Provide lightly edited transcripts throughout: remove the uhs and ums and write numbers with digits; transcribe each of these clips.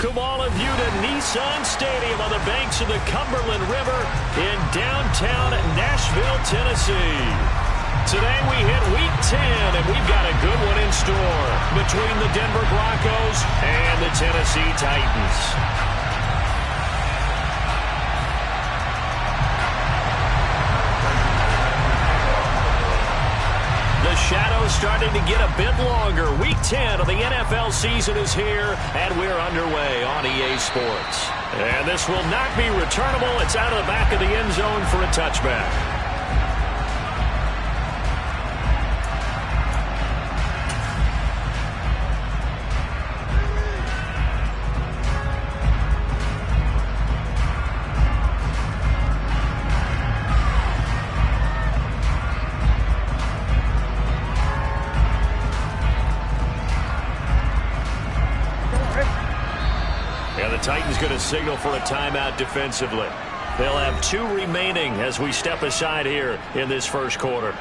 welcome all of you to Nissan Stadium on the banks of the Cumberland River in downtown Nashville, Tennessee. Today we hit Week 10, and we've got a good one in store between the Denver Broncos and the Tennessee Titans. The shadow's starting to get a bit longer. Week 10 of the NFL season is here, and we're underway on EA Sports. And this will not be returnable. It's out of the back of the end zone for a touchback. Titans going to signal for a timeout defensively. They'll have 2 remaining as we step aside here in this first quarter.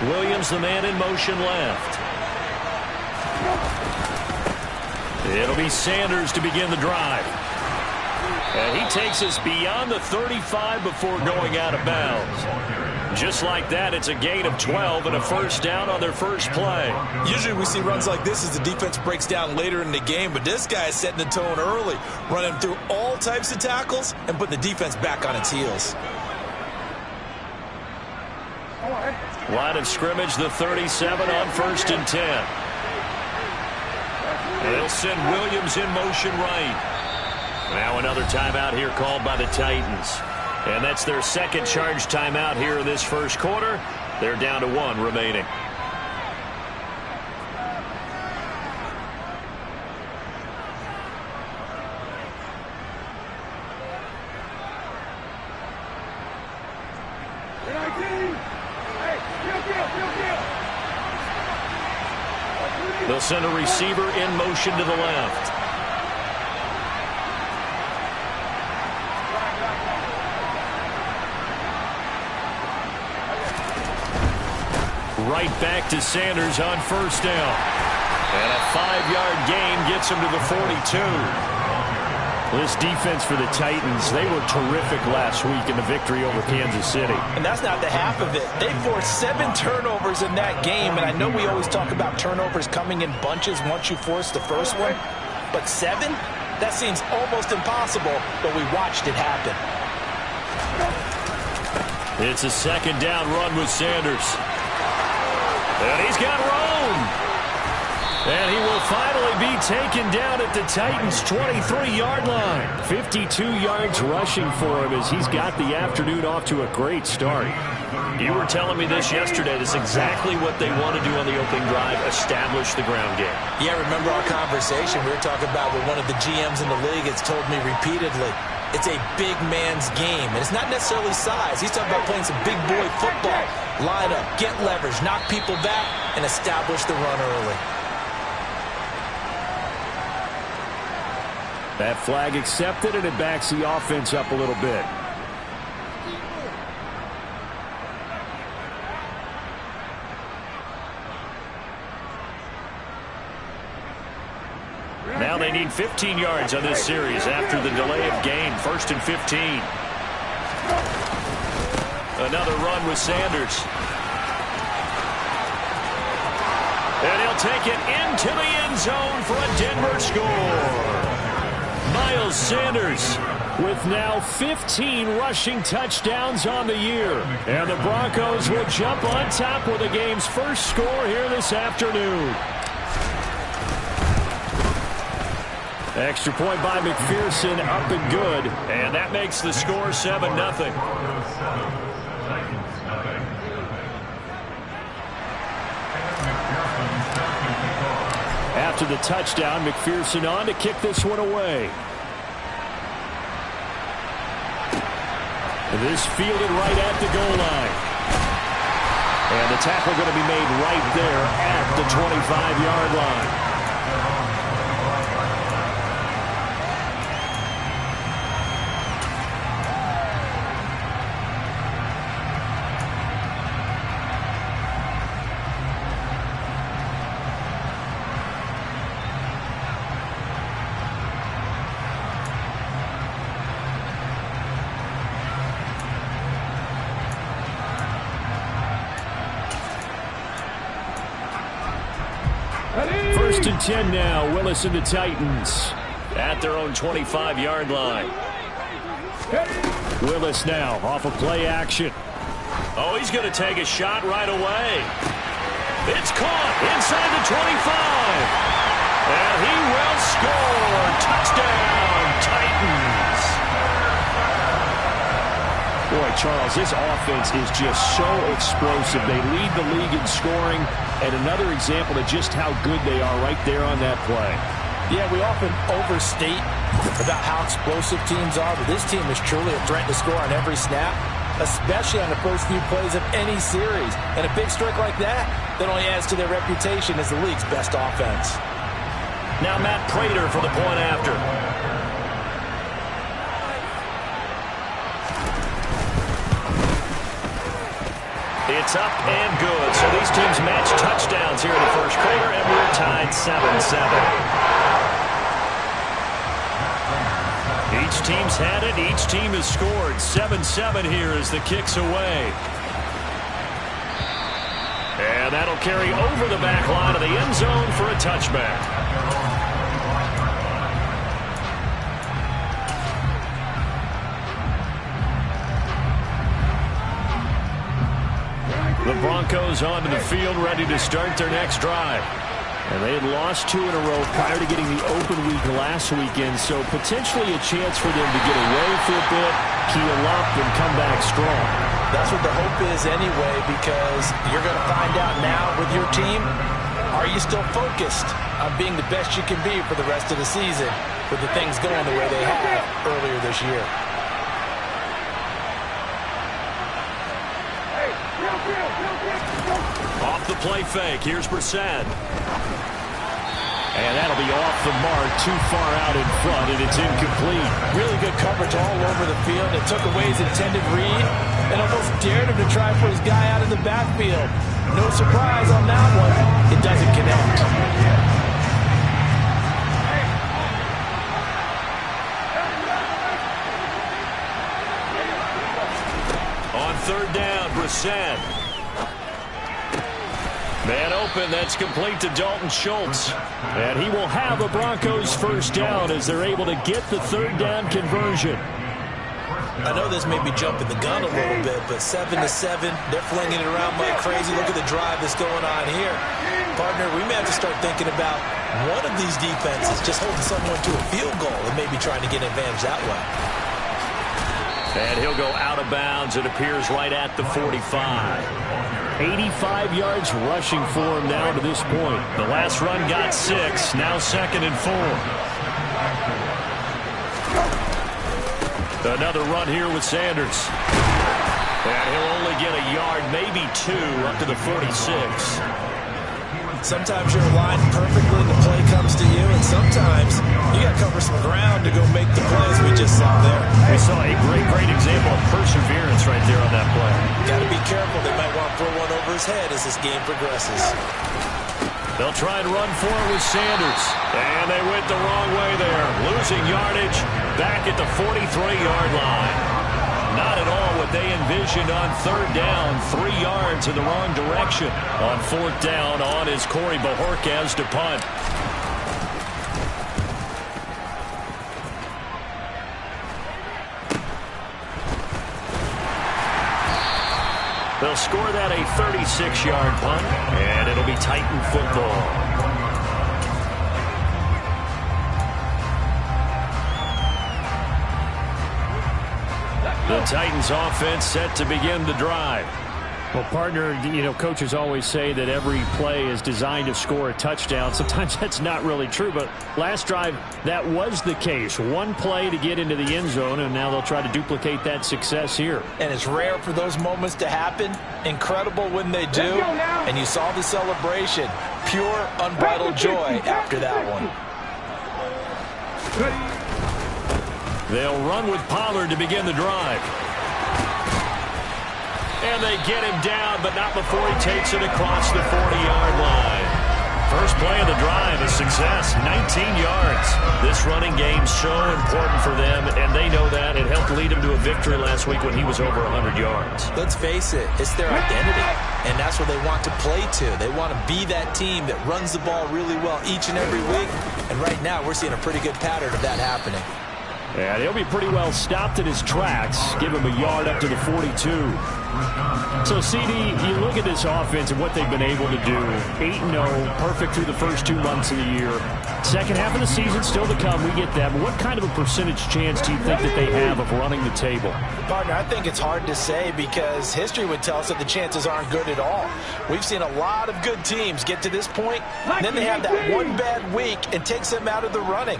Williams, the man in motion left. It'll be Sanders to begin the drive. And he takes us beyond the 35 before going out of bounds. Just like that, it's a gain of 12 and a first down on their first play. Usually we see runs like this as the defense breaks down later in the game, but this guy is setting the tone early, running through all types of tackles and putting the defense back on its heels. Line of scrimmage, the 37 on 1st and 10. And they'll send Williams in motion right. Now another timeout here called by the Titans. And that's their second charge timeout here in this first quarter. They're down to 1 remaining. They'll send a receiver in motion to the left. Right back to Sanders on first down. And a 5-yard gain gets him to the 42. This defense for the Titans, they were terrific last week in the victory over Kansas City. And that's not the half of it. They forced 7 turnovers in that game, and I know we always talk about turnovers coming in bunches once you force the first one, but 7? That seems almost impossible, but we watched it happen. It's a second down run with Sanders. And he's got room. And he will finally be taken down at the Titans' 23-yard line. 52 yards rushing for him as he's got the afternoon off to a great start. You were telling me this yesterday. This is exactly what they want to do on the opening drive, establish the ground game. Yeah, remember our conversation. We were talking about what one of the GMs in the league has told me repeatedly. It's a big man's game, and it's not necessarily size. He's talking about playing some big boy football. Line up, get leverage, knock people back, and establish the run early. That flag accepted, and it backs the offense up a little bit. Now they need 15 yards on this series after the delay of game. 1st and 15. Another run with Sanders. And he'll take it into the end zone for a Denver score. Miles Sanders with now 15 rushing touchdowns on the year. And the Broncos will jump on top with the game's first score here this afternoon. Extra point by McPherson, up and good. And that makes the score 7-0. After the touchdown, McPherson on to kick this one away. And this fielded right at the goal line. And the tackle going to be made right there at the 25-yard line. 1st and 10 now. Willis and the Titans at their own 25-yard line. Willis now off of play action. Oh, he's going to take a shot right away. It's caught inside the 25. And he will score. Touchdown, Titans. Boy, Charles, this offense is just so explosive. They lead the league in scoring, and another example of just how good they are right there on that play. Yeah, we often overstate about how explosive teams are, but this team is truly a threat to score on every snap, especially on the first few plays of any series. And a big strike like that only adds to their reputation as the league's best offense. Now Matt Prater for the point after. It's up and good. So these teams match touchdowns here in the first quarter, and we're tied 7-7. Each team's had it. Each team has scored. 7-7 here as the kick's away. And that'll carry over the back line of the end zone for a touchback. The Broncos onto the field, ready to start their next drive. And they had lost 2 in a row prior to getting the open week last weekend, so potentially a chance for them to get away for a bit, keel up, and come back strong. That's what the hope is anyway, because you're going to find out now with your team, are you still focused on being the best you can be for the rest of the season with the things going the way they have earlier this year? Off the play fake. Here's Brissett. And that'll be off the mark, too far out in front, and it's incomplete. Really good coverage all over the field. It took away his intended read and almost dared him to try for his guy out of the backfield. No surprise on that one. It doesn't connect. On 3rd down, Brissett. Man open, that's complete to Dalton Schultz. And he will have a Broncos first down as they're able to get the 3rd down conversion. I know this may be jumping the gun a little bit, but 7-7, they're flinging it around like crazy. Look at the drive that's going on here. Partner, we may have to start thinking about one of these defenses just holding someone to a field goal and maybe trying to get an advantage that way. And he'll go out of bounds. It appears right at the 45. 85 yards rushing for him now to this point. The last run got 6. Now 2nd and 4. Another run here with Sanders. And he'll only get a yard, maybe 2, up to the 46. Sometimes you're aligned perfectly and the play comes to you, and sometimes you got to cover some ground to go make the plays we just saw there. We saw a great example of perseverance right there on that play. Got to be careful. They might want to throw one over his head as this game progresses. They'll try and run for it with Sanders. And they went the wrong way there. Losing yardage back at the 43-yard line. Not at all what they envisioned on 3rd down. 3 yards in the wrong direction. On 4th down, on is Corey Bajorquez to punt. They'll score that a 36-yard punt, and it'll be Titan football. The Titans offense set to begin the drive. Well, partner, coaches always say that every play is designed to score a touchdown. Sometimes that's not really true, but last drive, that was the case. One play to get into the end zone, and now they'll try to duplicate that success here. And it's rare for those moments to happen. Incredible when they do. And you saw the celebration. Pure, unbridled joy after that one. They'll run with Pollard to begin the drive. And they get him down, but not before he takes it across the 40-yard line. First play of the drive, a success, 19 yards. This running game's so important for them, and they know that. It helped lead him to a victory last week when he was over 100 yards. Let's face it, it's their identity, and that's what they want to play to. They want to be that team that runs the ball really well each and every week, and right now we're seeing a pretty good pattern of that happening. And he'll be pretty well stopped in his tracks. Give him a yard up to the 42. So, CD, you look at this offense and what they've been able to do. 8-0, perfect through the first 2 months of the year. Second half of the season still to come. We get that. But what kind of a percentage chance do you think that they have of running the table? Partner, I think it's hard to say because history would tell us that the chances aren't good at all. We've seen a lot of good teams get to this point, and then they have that one bad week and takes them out of the running.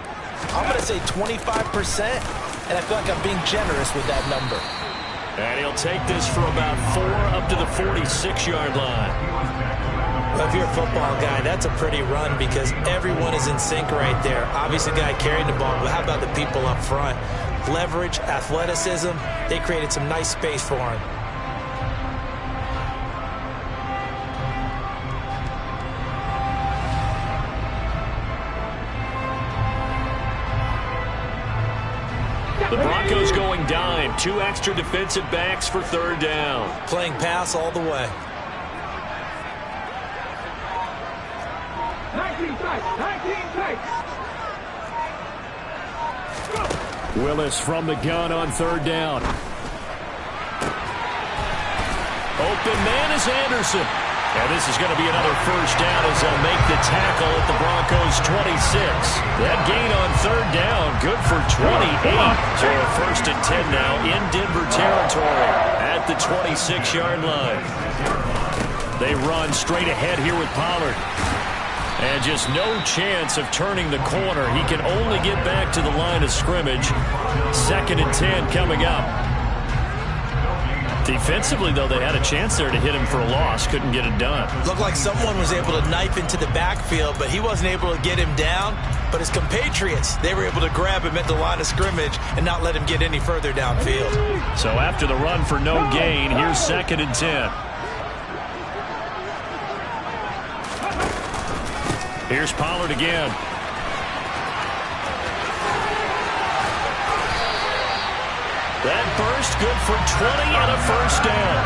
I'm going to say 25%, and I feel like I'm being generous with that number. And he'll take this for about 4 up to the 46-yard line. Well, if you're a football guy, that's a pretty run because everyone is in sync right there. Obviously, the guy carrying the ball, but how about the people up front? Leverage, athleticism, they created some nice space for him. The Broncos going dime. 2 extra defensive backs for third down. Playing pass all the way. 19 tight. Willis from the gun on third down. Open man is Anderson. And this is going to be another first down as they'll make the tackle at the Broncos' 26. That gain on third down, good for 28. So a first and 10 now in Denver territory at the 26-yard line. They run straight ahead here with Pollard. And just no chance of turning the corner. He can only get back to the line of scrimmage. Second and 10 coming up. Defensively, though, they had a chance there to hit him for a loss. Couldn't get it done. Looked like someone was able to knife into the backfield, but he wasn't able to get him down. But his compatriots, they were able to grab him at the line of scrimmage and not let him get any further downfield. So after the run for no gain, here's second and 10. Here's Pollard again. That burst good for 20 and a first down.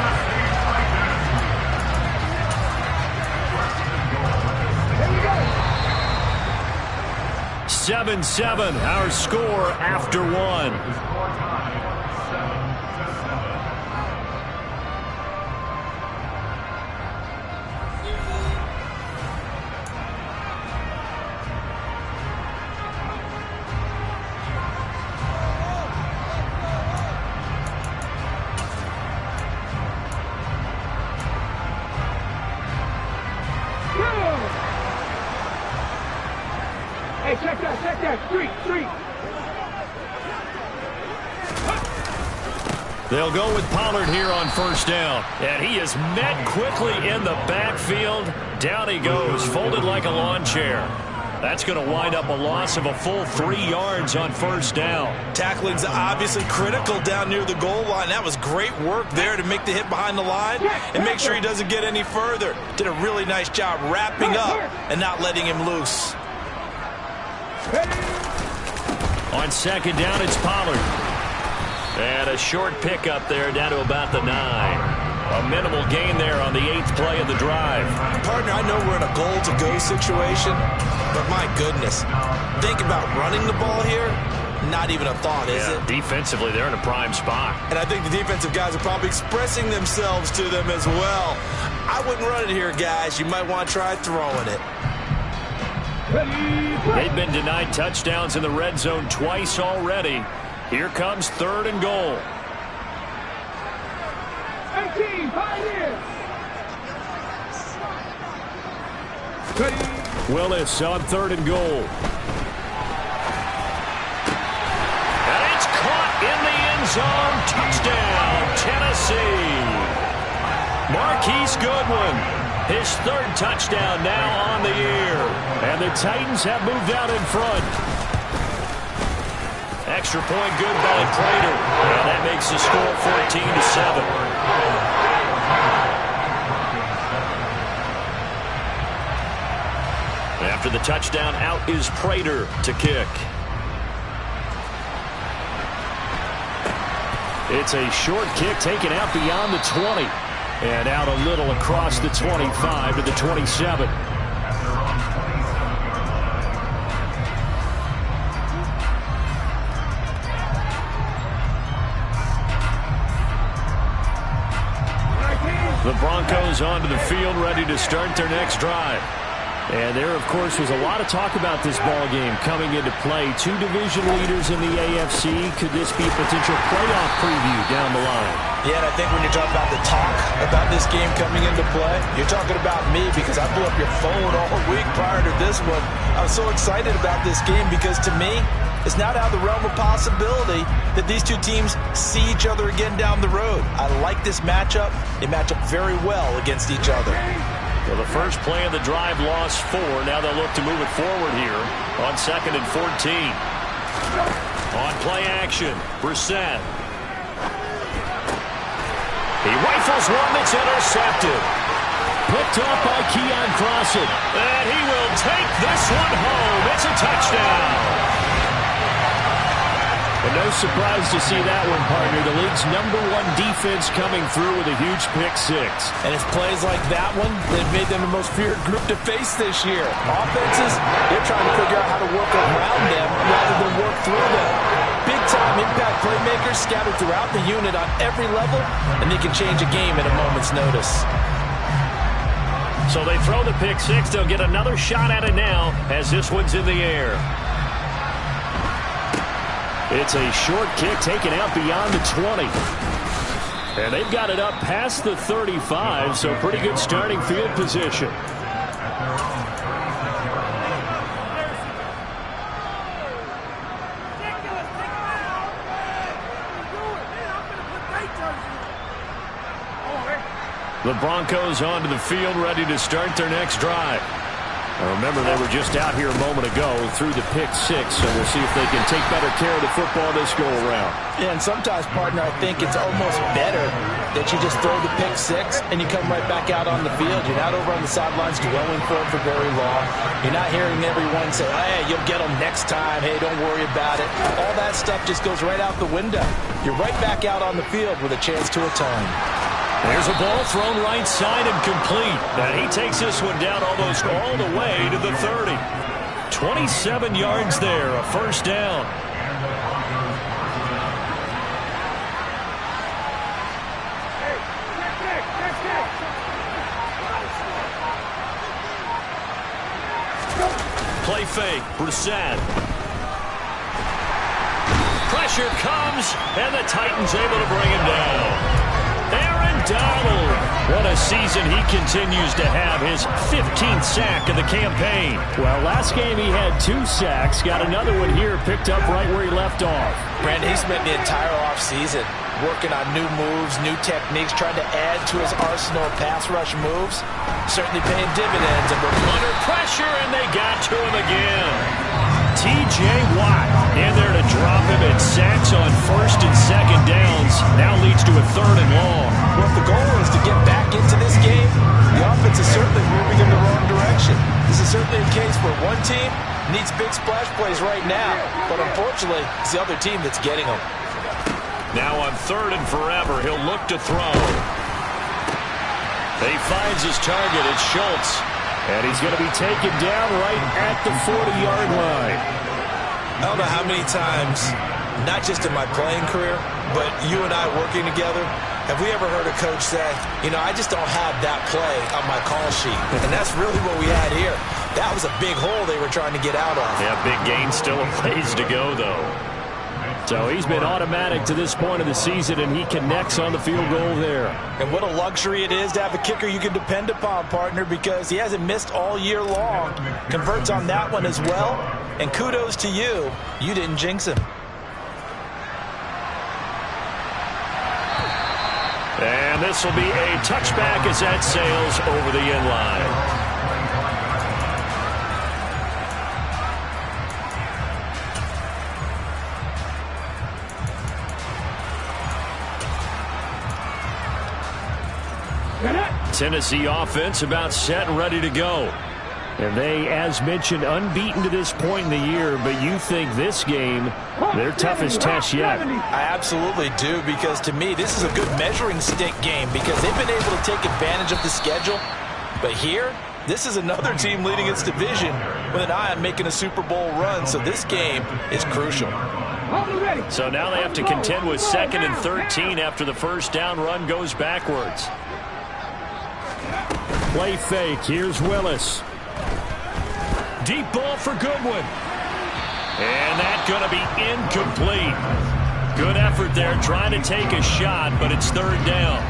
7-7, our score after 1. Hey, check that, street. They'll go with Pollard here on first down. And he is met quickly in the backfield. Down he goes, folded like a lawn chair. That's going to wind up a loss of a full 3 yards on first down. Tackling's obviously critical down near the goal line. That was great work there to make the hit behind the line and make sure he doesn't get any further. Did a really nice job wrapping up and not letting him loose. On second down, it's Pollard. And a short pickup there down to about the 9. A minimal gain there on the 8th play of the drive. Partner, I know we're in a goal-to-go situation, but my goodness, think about running the ball here. Not even a thought, is it? Defensively, they're in a prime spot. And I think the defensive guys are probably expressing themselves to them as well. I wouldn't run it here, guys. You might want to try throwing it. They've been denied touchdowns in the red zone twice already. Here comes third and goal. 18, 5 years. Willis on third and goal. And it's caught in the end zone. Touchdown, Tennessee. Marquise Goodwin. His third touchdown now on the year. And the Titans have moved out in front. Extra point good by Prater. And that makes the score 14-7. After the touchdown, out is Prater to kick. It's a short kick taken out beyond the 20. And out a little across the 25 to the 27. The Broncos onto the field, ready to start their next drive. And there, of course, was a lot of talk about this ball game coming into play. Two division leaders in the AFC. Could this be a potential playoff preview down the line? Yeah, and I think when you're talking about the talk about this game coming into play, you're talking about me because I blew up your phone all week prior to this one. I was so excited about this game because, to me, it's not out of the realm of possibility that these two teams see each other again down the road. I like this matchup. They match up very well against each other. Well, the first play of the drive lost 4. Now they'll look to move it forward here on 2nd and 14. On play action, Brissett. He rifles one that's intercepted. Picked off by Keon Crossen. And he will take this one home. It's a touchdown. And no surprise to see that one, partner. The league's #1 defense coming through with a huge pick-6. And it's plays like that one that made them the most feared group to face this year. Offenses, they're trying to figure out how to work around them rather than work through them. Big-time impact playmakers scattered throughout the unit on every level, and they can change a game at a moment's notice. So they throw the pick-6. They'll get another shot at it now as this one's in the air. It's a short kick taken out beyond the 20. And they've got it up past the 35, so pretty good starting field position. The Broncos onto the field, ready to start their next drive. Now remember, they were just out here a moment ago through the pick-6, so we'll see if they can take better care of the football this go-around. Yeah, and sometimes, partner, I think it's almost better that you just throw the pick-6 and you come right back out on the field. You're not over on the sidelines dwelling for it for very long. You're not hearing everyone say, hey, you'll get them next time. Hey, don't worry about it. All that stuff just goes right out the window. You're right back out on the field with a chance to atone. There's a ball thrown right side and complete. And he takes this one down almost all the way to the 30. 27 yards there, a first down. Play fake, Brissett. Pressure comes, and the Titans able to bring him down. Donald. What a season he continues to have, his 15th sack of the campaign. Well, last game he had 2 sacks. Got another one here, picked up right where he left off. Brandon, he spent the entire offseason working on new moves, new techniques, trying to add to his arsenal of pass rush moves. Certainly paying dividends. And we're under pressure, and they got to him again. T.J. Watt in there to drop him, and sacks on 1st and 2nd downs. Now leads to a 3rd and long. Well, if the goal is to get back into this game, the offense is certainly moving in the wrong direction. This is certainly a case where one team needs big splash plays right now, but unfortunately, it's the other team that's getting them. Now on 3rd and forever, he'll look to throw. He finds his target, it's Schultz. And he's going to be taken down right at the 40-yard line. I don't know how many times, not just in my playing career, but you and I working together, have we ever heard a coach say, you know, I just don't have that play on my call sheet. And that's really what we had here. That was a big hole they were trying to get out of. Yeah, big gain, still a ways to go, though. So he's been automatic to this point of the season, and he connects on the field goal there. And what a luxury it is to have a kicker you can depend upon, partner, because he hasn't missed all year long. Converts on that one as well. And kudos to you. You didn't jinx him. And this will be a touchback as that sails over the end line. Tennessee offense about set and ready to go. And they, as mentioned, unbeaten to this point in the year, but you think this game, their toughest test yet. I absolutely do, because to me, this is a good measuring stick game because they've been able to take advantage of the schedule. But here, this is another team leading its division with an eye on making a Super Bowl run, so this game is crucial. So now they have to contend with 2nd and 13 after the first down run goes backwards. Play fake. Here's Willis. Deep ball for Goodwin. And that's going to be incomplete. Good effort there trying to take a shot, but it's 3rd down.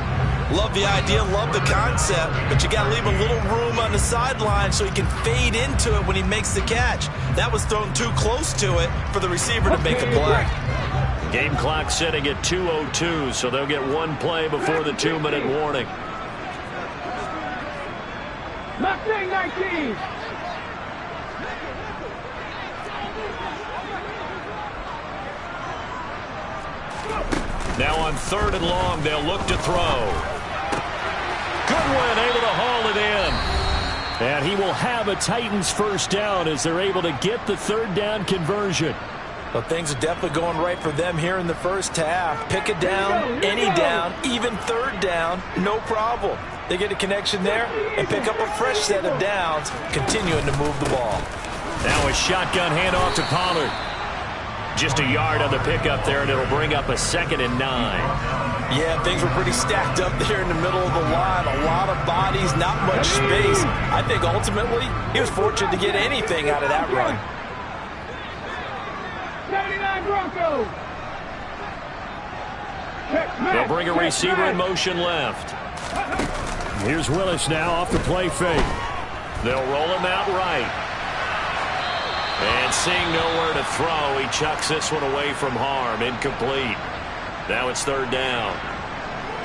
Love the idea, love the concept, but you got to leave a little room on the sideline so he can fade into it when he makes the catch. That was thrown too close to it for the receiver to make a play. Game clock sitting at 2:02, so they'll get one play before the 2-minute warning. Mustang 19. Now on 3rd and long, they'll look to throw. Goodwin able to haul it in. And he will have a Titans first down as they're able to get the 3rd down conversion. Well, things are definitely going right for them here in the first half. Pick a down, any down, even 3rd down, no problem. They get a connection there and pick up a fresh set of downs, continuing to move the ball. Now a shotgun handoff to Pollard. Just a yard on the pickup there, and it'll bring up a 2nd and 9. Yeah, things were pretty stacked up there in the middle of the line. A lot of bodies, not much space. I think ultimately he was fortunate to get anything out of that run. 79 Broncos. They'll bring a receiver in motion left. Here's Willis now off the play fake. They'll roll him out right. And seeing nowhere to throw, he chucks this one away from harm. Incomplete. Now it's 3rd down.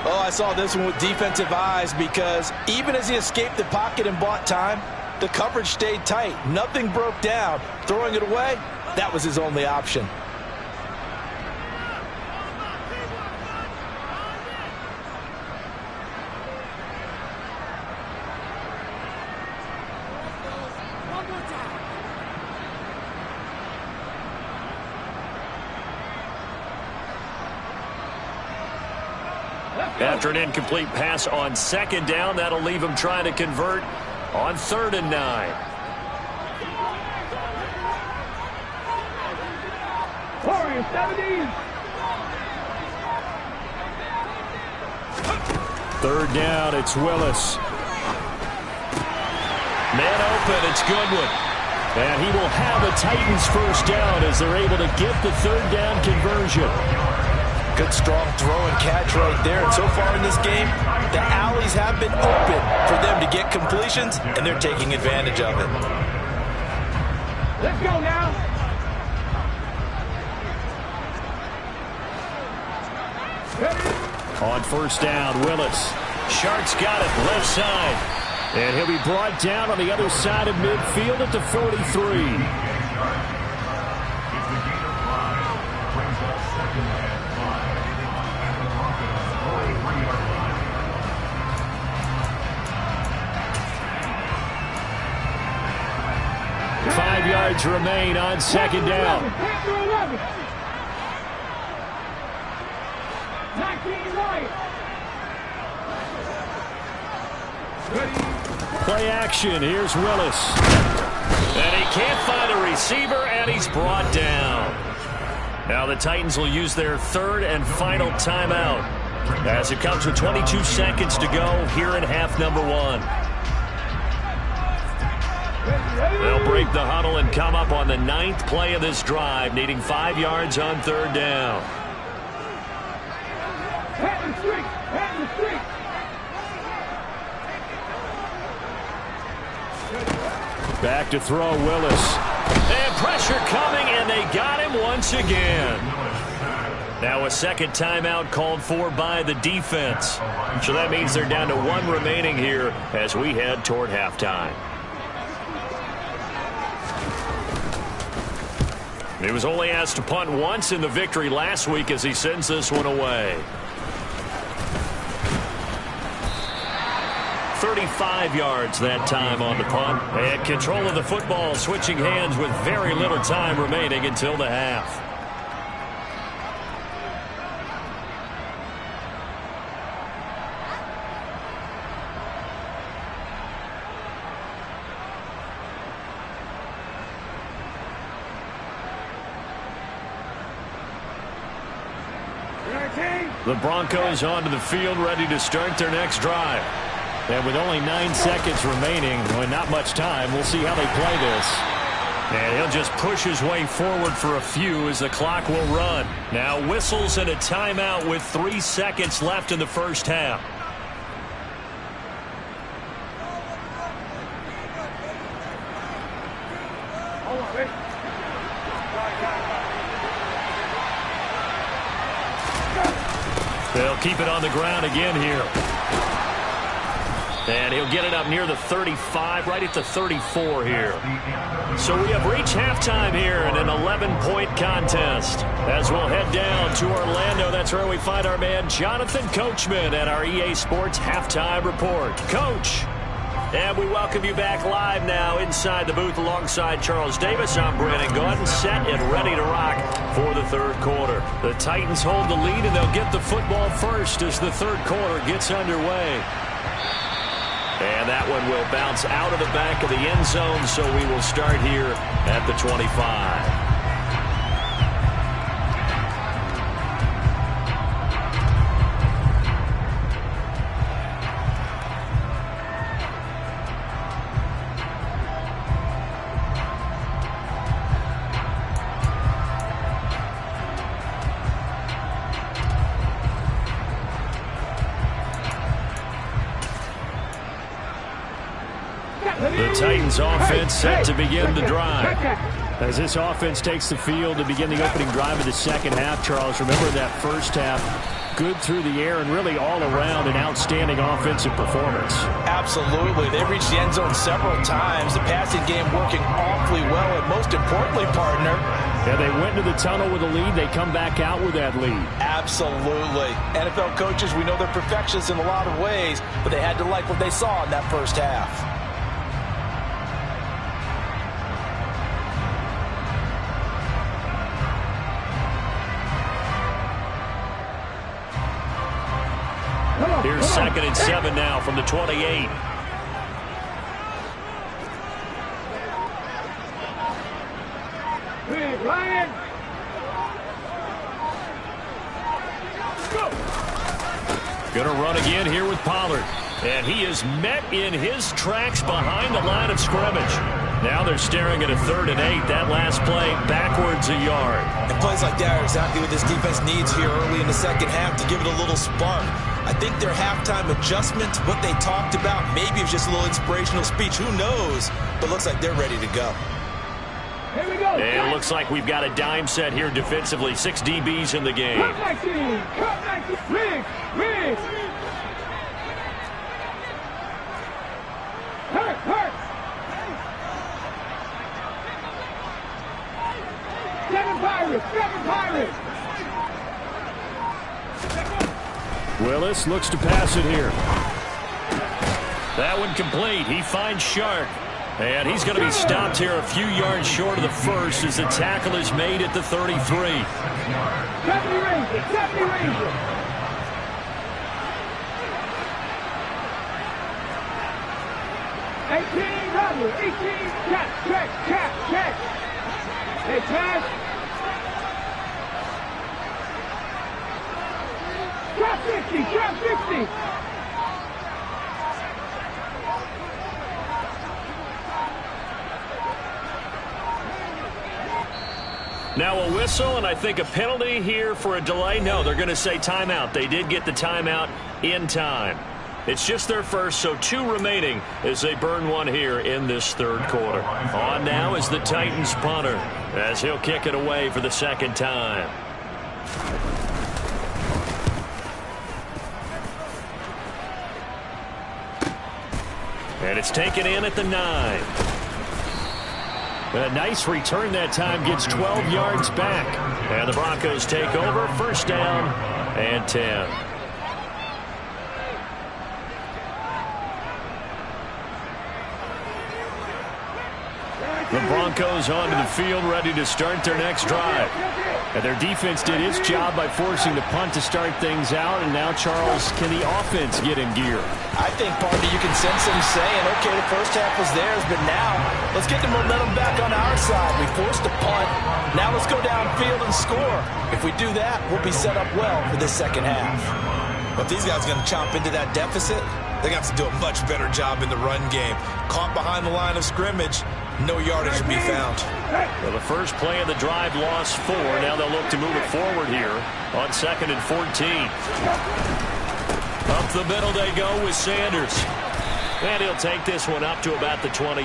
Oh, I saw this one with defensive eyes because even as he escaped the pocket and bought time, the coverage stayed tight. Nothing broke down. Throwing it away, that was his only option. After an incomplete pass on 2nd down, that'll leave him trying to convert on 3rd and 9. Warriors 70. 3rd down, it's Willis. Man open, it's Goodwin. And he will have a Titans first down as they're able to get the 3rd down conversion. Good strong throw and catch right there. And so far in this game, the alleys have been open for them to get completions, and they're taking advantage of it. Let's go now. On 1st down, Willis. Shark's got it left side. And he'll be brought down on the other side of midfield at the 43. 5 yards remain on 2nd down. 19 right. Play action. Here's Willis. And he can't find a receiver, and he's brought down. Now the Titans will use their 3rd and final timeout as it comes with 22 seconds to go here in half number 1. They'll break the huddle and come up on the 9th play of this drive, needing 5 yards on 3rd down. Head the street. Head the street. Back to throw, Willis. And pressure coming, and they got him once again. Now a 2nd timeout called for by the defense. So that means they're down to 1 remaining here as we head toward halftime. He was only asked to punt once in the victory last week as he sends this one away. 35 yards that time on the punt. And control of the football, switching hands with very little time remaining until the half. The Broncos onto the field, ready to start their next drive. And with only 9 seconds remaining, and not much time, we'll see how they play this. And he'll just push his way forward for a few as the clock will run. Now whistles and a timeout with 3 seconds left in the first half. They'll keep it on the ground again here. And he'll get it up near the 35, right at the 34 here. So we have reached halftime here in an 11-point contest. As we'll head down to Orlando, that's where we find our man Jonathan Coachman at our EA Sports Halftime Report. Coach, and we welcome you back live now inside the booth alongside Charles Davis. I'm Brandon Gordon, set and ready to rock for the third quarter. The Titans hold the lead, and they'll get the football first as the third quarter gets underway. And that one will bounce out of the back of the end zone, so we will start here at the 25. The Titans offense set to begin the drive. As this offense takes the field to begin the opening drive of the second half, Charles, remember that first half, good through the air and really all around an outstanding offensive performance. Absolutely. They reached the end zone several times. The passing game working awfully well, and most importantly, partner, yeah, they went into the tunnel with a lead. They come back out with that lead. Absolutely. NFL coaches, we know they're perfectionists in a lot of ways, but they had to like what they saw in that first half. Here's 2nd and 7 now from the 28. Ryan. Gonna run again here with Pollard. And he is met in his tracks behind the line of scrimmage. Now they're staring at a 3rd and 8. That last play backwards a yard. And plays like that are exactly what this defense needs here early in the second half to give it a little spark. I think their halftime adjustment, what they talked about, maybe it was just a little inspirational speech. Who knows? But looks like they're ready to go. Here we go. And it looks like we've got a dime set here defensively. 6 DBs in the game. Cut 19. Cut 19. Riggs. Hurt. 7 Pirates. Willis looks to pass it here. That one complete. He finds Shark. And he's going to be stopped here a few yards short of the first as the tackle is made at the 33. 70 Rangers. 18 Rubber. 18 check. Hey, pass. Drop 50. Now a whistle and I think a penalty here for a delay. No, they're going to say timeout. They did get the timeout in time. It's just their first, so 2 remaining as they burn one here in this third quarter. On now is the Titans punter as he'll kick it away for the second time. And it's taken in at the 9. A nice return that time, gets 12 yards back. And the Broncos take over, first down and 10. The Broncos onto the field, ready to start their next drive. And their defense did its job by forcing the punt to start things out. And now, Charles, can the offense get in gear? I think, partner, you can sense them saying, okay, the first half was theirs, but now let's get the momentum back on our side. We forced a punt. Now let's go downfield and score. If we do that, we'll be set up well for this second half. But these guys are going to chop into that deficit. They're going to have to do a much better job in the run game. Caught behind the line of scrimmage, no yardage to be found. Well, the first play of the drive lost 4. Now they'll look to move it forward here on 2nd and 14. Up the middle they go with Sanders. And he'll take this one up to about the 23.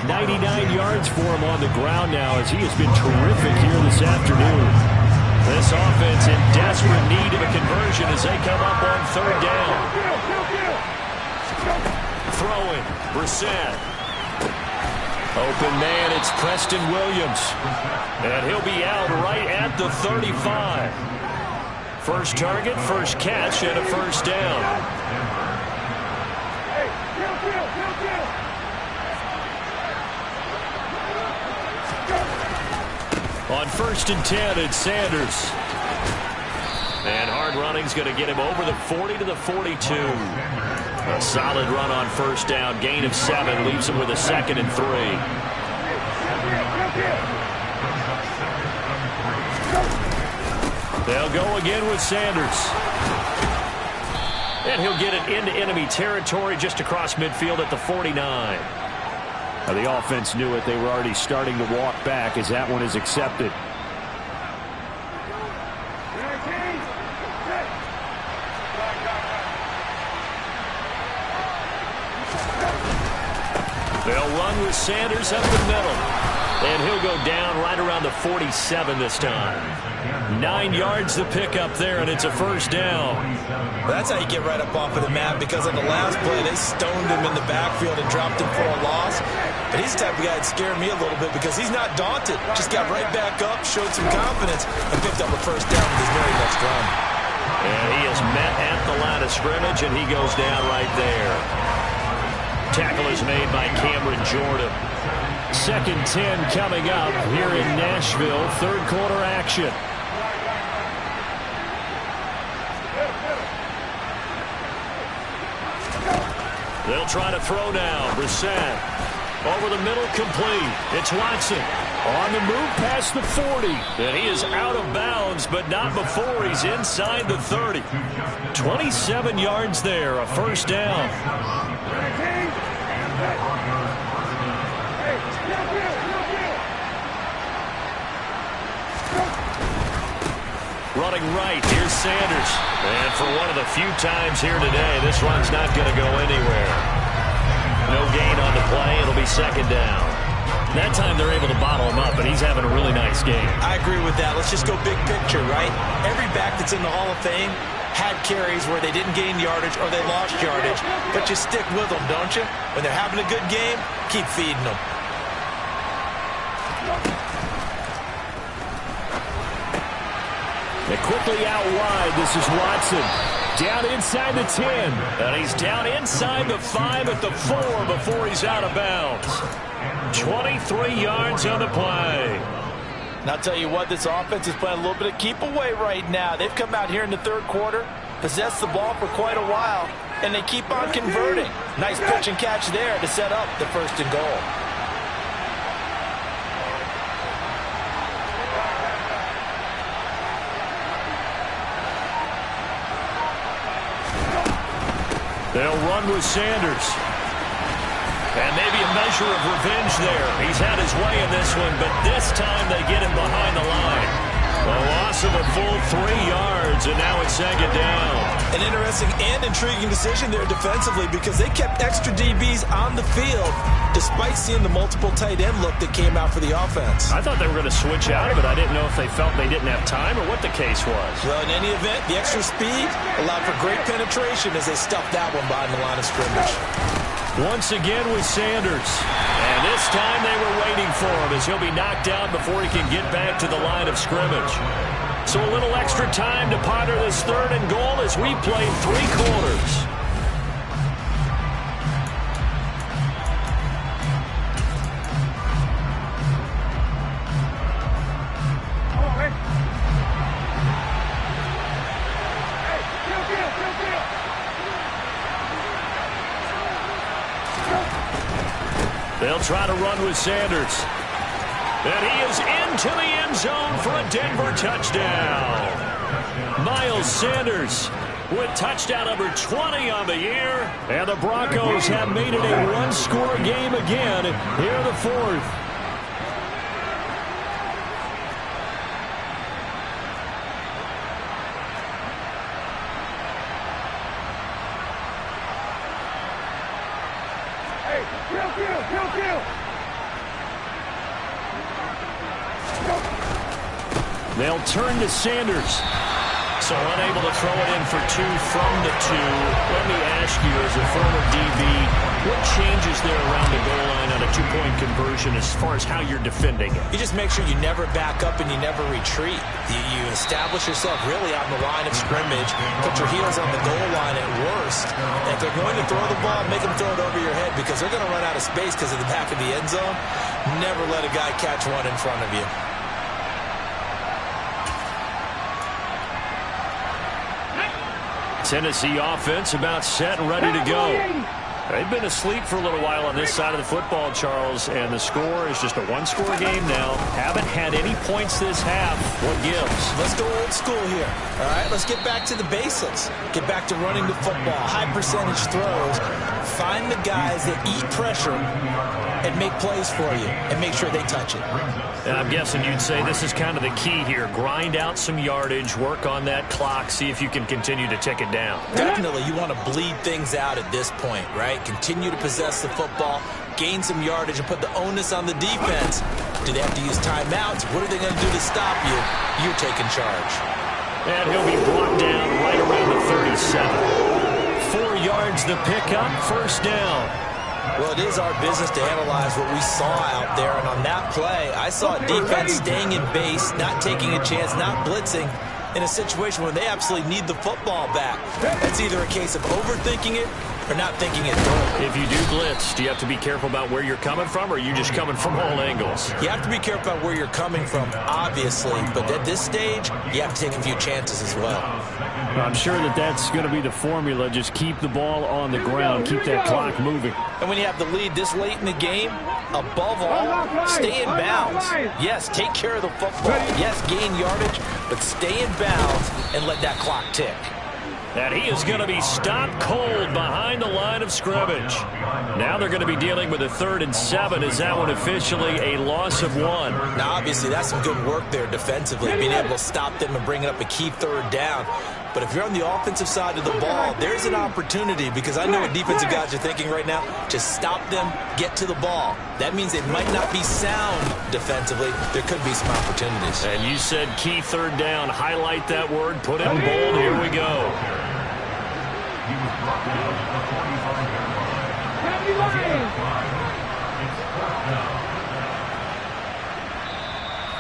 99 yards for him on the ground now as he has been terrific here this afternoon. This offense in desperate need of a conversion as they come up on 3rd down. Throwing, Brissett. Open man, it's Preston Williams. And he'll be out right at the 35. First target, first catch, and a first down. On 1st and 10, it's Sanders. And hard running's going to get him over the 40 to the 42. A solid run on first down. Gain of 7 leaves him with a 2nd and 3. They'll go again with Sanders. And he'll get it into enemy territory just across midfield at the 49. Now, the offense knew it. They were already starting to walk back as that one is accepted. They'll run with Sanders up the middle. And he'll go down right around the 47 this time. 9 yards to pick up there, and it's a first down. That's how you get right up off of the mat, because on the last play, they stoned him in the backfield and dropped him for a loss. But he's the type of guy that scared me a little bit because he's not daunted. Just got right back up, showed some confidence, and picked up a first down with his very next run. And he is met at the line of scrimmage, and he goes down right there. Tackle is made by Cameron Jordan. 2nd 10 coming up here in Nashville. 3rd quarter action. They'll try to throw now. Brissett over the middle, complete. It's Watson on the move past the 40. And he is out of bounds, but not before he's inside the 30. 27 yards there, a first down. Running right, here's Sanders. And for one of the few times here today, this run's not going to go anywhere. No gain on the play. It'll be 2nd down. That time they're able to bottle him up, and he's having a really nice game. I agree with that. Let's just go big picture, right? Every back that's in the Hall of Fame had carries where they didn't gain yardage or they lost yardage, but you stick with them, don't you? When they're having a good game, keep feeding them. They're quickly out wide. This is Watson. Down inside the 10. And he's down inside the 5 at the 4 before he's out of bounds. 23 yards on the play. And I'll tell you what, this offense is playing a little bit of keep away right now. They've come out here in the 3rd quarter, possessed the ball for quite a while, and they keep on converting. Nice pitch and catch there to set up the 1st and goal. They'll run with Sanders. And maybe a measure of revenge there. He's had his way in this one, but this time they get him behind the line. A loss of a full 3 yards, and now it's 2nd down. An interesting and intriguing decision there defensively because they kept extra DBs on the field despite seeing the multiple tight end look that came out for the offense. I thought they were going to switch out of it. I didn't know if they felt they didn't have time or what the case was. Well, in any event, the extra speed allowed for great penetration as they stuffed that one behind the line of scrimmage. Once again with Sanders. And this time they were waiting for him as he'll be knocked down before he can get back to the line of scrimmage. So a little extra time to ponder this 3rd and goal as we played 3 quarters. They'll try to run with Sanders. And he is into the end zone for a Denver touchdown. Miles Sanders with touchdown number 20 on the year. And the Broncos have made it a one-score game again here in the fourth. Kill. They'll turn to Sanders. So unable to throw it in for two from the two. Let me ask you, as a former DB, what changes there around the goal line on a two-point conversion as far as how you're defending it? You just make sure you never back up and you never retreat. You establish yourself really on the line of scrimmage, put your heels on the goal line at worst. And if they're going to throw the ball, make them throw it over your head because they're going to run out of space because of the back of the end zone. Never let a guy catch one in front of you. Tennessee offense about set and ready to go. They've been asleep for a little while on this side of the football, Charles, and the score is just a one-score game now. Haven't had any points this half. What gives? Let's go old school here. All right, let's get back to the basics. Get back to running the football, high percentage throws. Find the guys that eat pressure and make plays for you and make sure they touch it. And I'm guessing you'd say this is kind of the key here. Grind out some yardage, work on that clock, see if you can continue to tick it down. Definitely, you want to bleed things out at this point, right? Continue to possess the football, gain some yardage, and put the onus on the defense. Do they have to use timeouts? What are they going to do to stop you? You're taking charge. And he'll be brought down right around the 37. 4 yards the pickup, first down. Well, it is our business to analyze what we saw out there, and on that play, I saw a defense staying in base, not taking a chance, not blitzing, in a situation where they absolutely need the football back. It's either a case of overthinking it or not thinking it through. If you do blitz, do you have to be careful about where you're coming from, or are you just coming from all angles? You have to be careful about where you're coming from, obviously, but at this stage, you have to take a few chances as well. I'm sure that's going to be the formula. Just keep the ball on the ground. Keep that clock moving. And when you have the lead this late in the game, above all, stay in bounds. Yes, take care of the football. Yes, gain yardage, but stay in bounds and let that clock tick. And he is going to be stopped cold behind the line of scrimmage. Now they're going to be dealing with a 3rd and 7. Is that one officially a loss of 1? Now, obviously, that's some good work there defensively, being able to stop them and bring up a key 3rd down. But if you're on the offensive side of the ball, there's an opportunity, because I know what defensive guys are thinking right now. Just stop them, get to the ball. That means they might not be sound defensively. There could be some opportunities. And you said key 3rd down. Highlight that word. Put it in bold. Here we go.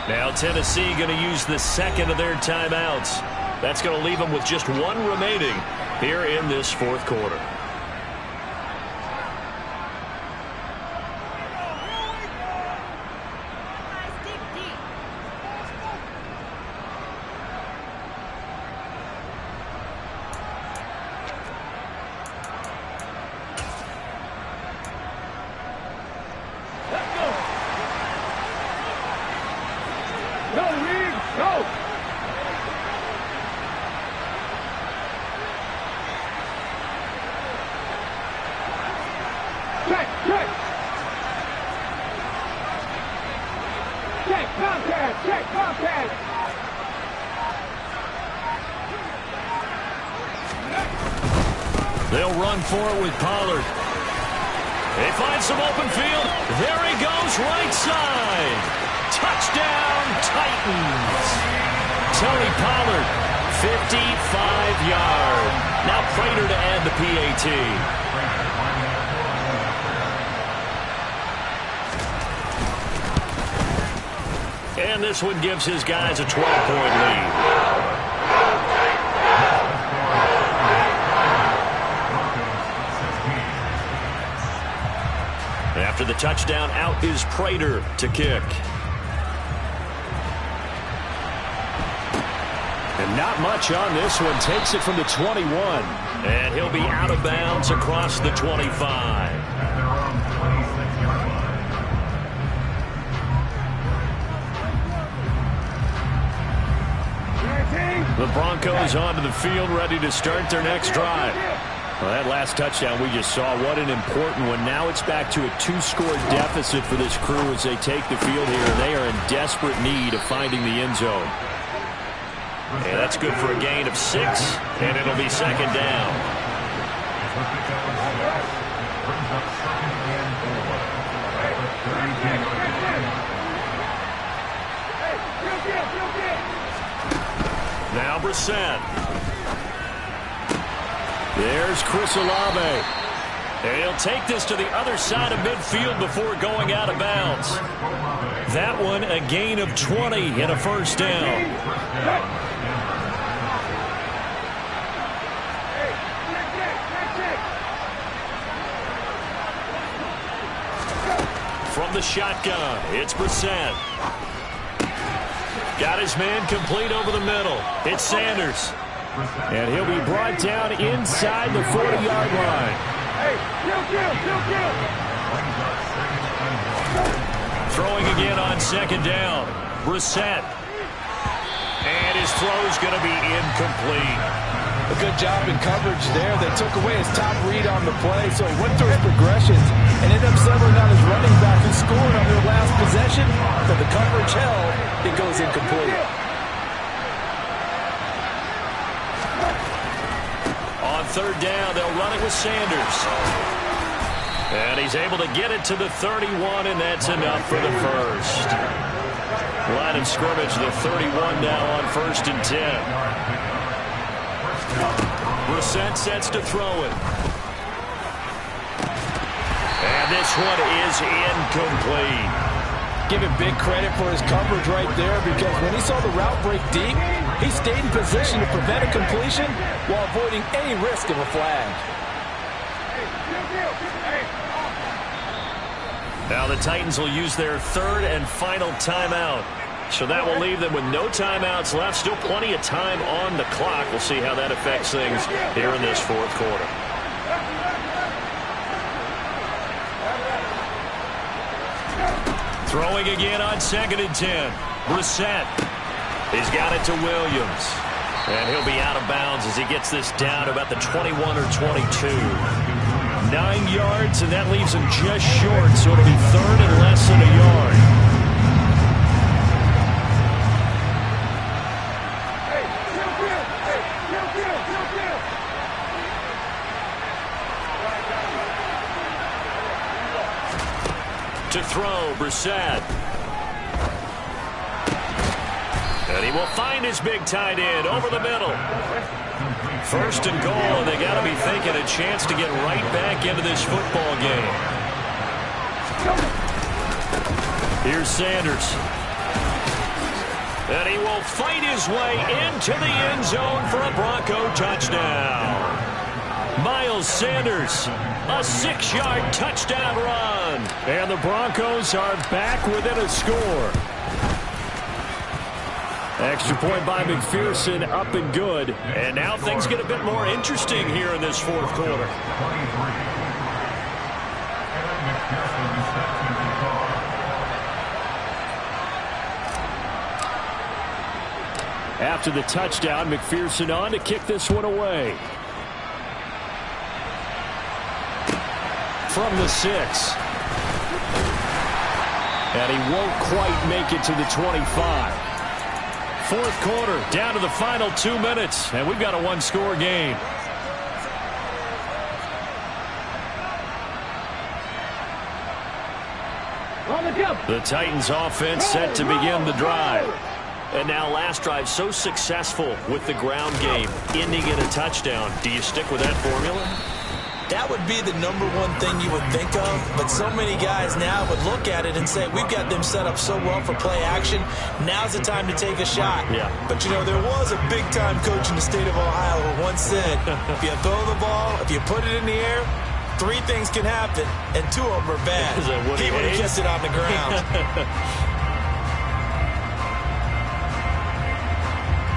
Now Tennessee going to use the second of their timeouts. That's going to leave them with just 1 remaining here in this 4th quarter. They'll run for it with Pollard. They find some open field. There he goes, right side. Touchdown, Titans. Tony Pollard, 55-yard. Now Prater to add the PAT. And this one gives his guys a 12-point lead. After the touchdown, out is Prater to kick. And not much on this one. Takes it from the 21. And he'll be out of bounds across the 25. The Broncos onto the field, ready to start their next drive. Well, that last touchdown we just saw, what an important one. Now it's back to a 2-score deficit for this crew as they take the field here. They are in desperate need of finding the end zone. And that's good for a gain of 6, and it'll be second down. Now Brissett. There's Chris Olave. And he'll take this to the other side of midfield before going out of bounds. That one a gain of 20 and a first down. From the shotgun, it's Brissett. Got his man complete over the middle. It's Sanders. And he'll be brought down inside the 40-yard line. Throwing again on second down. Brissett. And his throw's going to be incomplete. A good job in coverage there. They took away his top read on the play, so he went through his progressions and ended up settling on his running back who scored on their last possession. But the coverage held, it goes incomplete. On third down, they'll run it with Sanders. And he's able to get it to the 31, and that's enough for the first. Line of scrimmage, the 31 now on 1st and 10. Brissett sets to throw it. And this one is incomplete. Give him big credit for his coverage right there, because when he saw the route break deep, he stayed in position to prevent a completion while avoiding any risk of a flag. Now the Titans will use their third and final timeout. So that will leave them with no timeouts left. Still plenty of time on the clock. We'll see how that affects things here in this fourth quarter. Throwing again on 2nd and 10. Brissett. He's got it to Williams. And he'll be out of bounds as he gets this down to about the 21 or 22. 9 yards, and that leaves him just short, so it'll be third and less than a yard. To throw, Brissett. And he will find his big tight end over the middle. 1st and goal, and they got to be thinking a chance to get right back into this football game. Here's Sanders. And he will fight his way into the end zone for a Bronco touchdown. Miles Sanders, a 6-yard touchdown run. And the Broncos are back within a score. Extra point by McPherson, up and good. And now things get a bit more interesting here in this fourth quarter. After the touchdown, McPherson on to kick this one away. From the 6. And he won't quite make it to the 25. Fourth quarter, down to the final 2 minutes, and we've got a 1-score game. The Titans offense set to begin the drive. And now last drive so successful with the ground game, ending in a touchdown. Do you stick with that formula? That would be the #1 thing you would think of, but so many guys now would look at it and say, we've got them set up so well for play action, now's the time to take a shot. Yeah. But, you know, there was a big-time coach in the state of Ohio who once said, if you throw the ball, if you put it in the air, 3 things can happen, and 2 of them are bad. He would have kept it on the ground.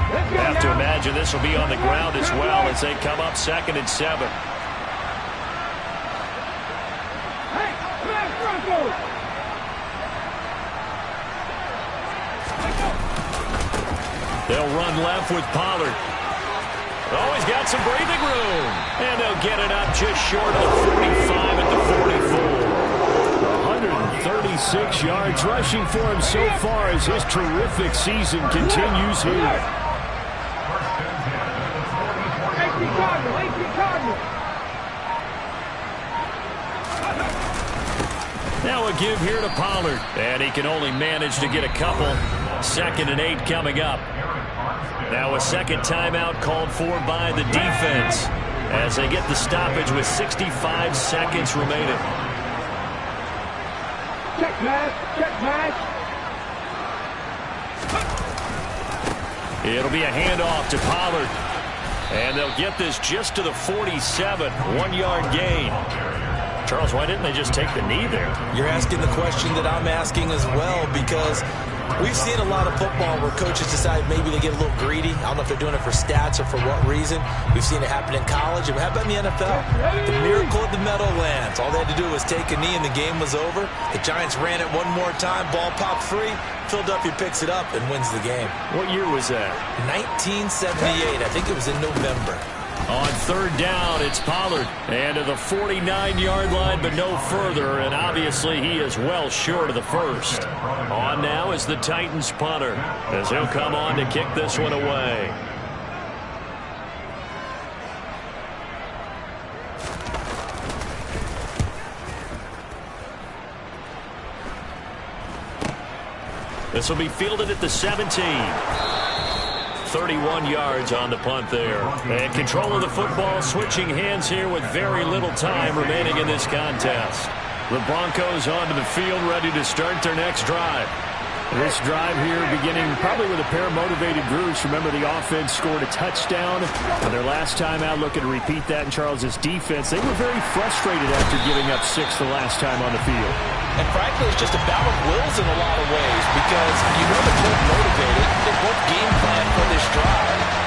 Have to imagine this will be on the ground as well as they come up 2nd and 7. They'll run left with Pollard. Oh, he's got some breathing room. And they'll get it up just short of the 45 at the 44. 136 yards rushing for him so far as his terrific season continues here. Now a give here to Pollard. And he can only manage to get a couple. 2nd and 8 coming up. Now a second timeout called for by the defense as they get the stoppage with 65 seconds remaining. Check pass, check pass. It'll be a handoff to Pollard. And they'll get this just to the 47. 1-yard gain. Charles, why didn't they just take the knee there? You're asking the question that I'm asking as well, because we've seen a lot of football where coaches decide maybe they get a little greedy. I don't know if they're doing it for stats or for what reason. We've seen it happen in college. And how about in the NFL? The miracle of the Meadowlands. All they had to do was take a knee and the game was over. The Giants ran it one more time. Ball popped free. Philadelphia picks it up and wins the game. What year was that? 1978. I think it was in November. On 3rd down, it's Pollard. And to the 49-yard line, but no further. And obviously, he is well short of the first. On now is the Titans punter, as he'll come on to kick this one away. This will be fielded at the 17. 31 yards on the punt there. And control of the football, switching hands here with very little time remaining in this contest. The Broncos onto the field, ready to start their next drive. This drive here beginning probably with a pair of motivated groups. Remember, the offense scored a touchdown on their last time out, looking to repeat that in Charles's defense. They were very frustrated after giving up 6 the last time on the field. And frankly, it's just a battle of wills in a lot of ways, because you know they're both motivated. They both game plan for this drive.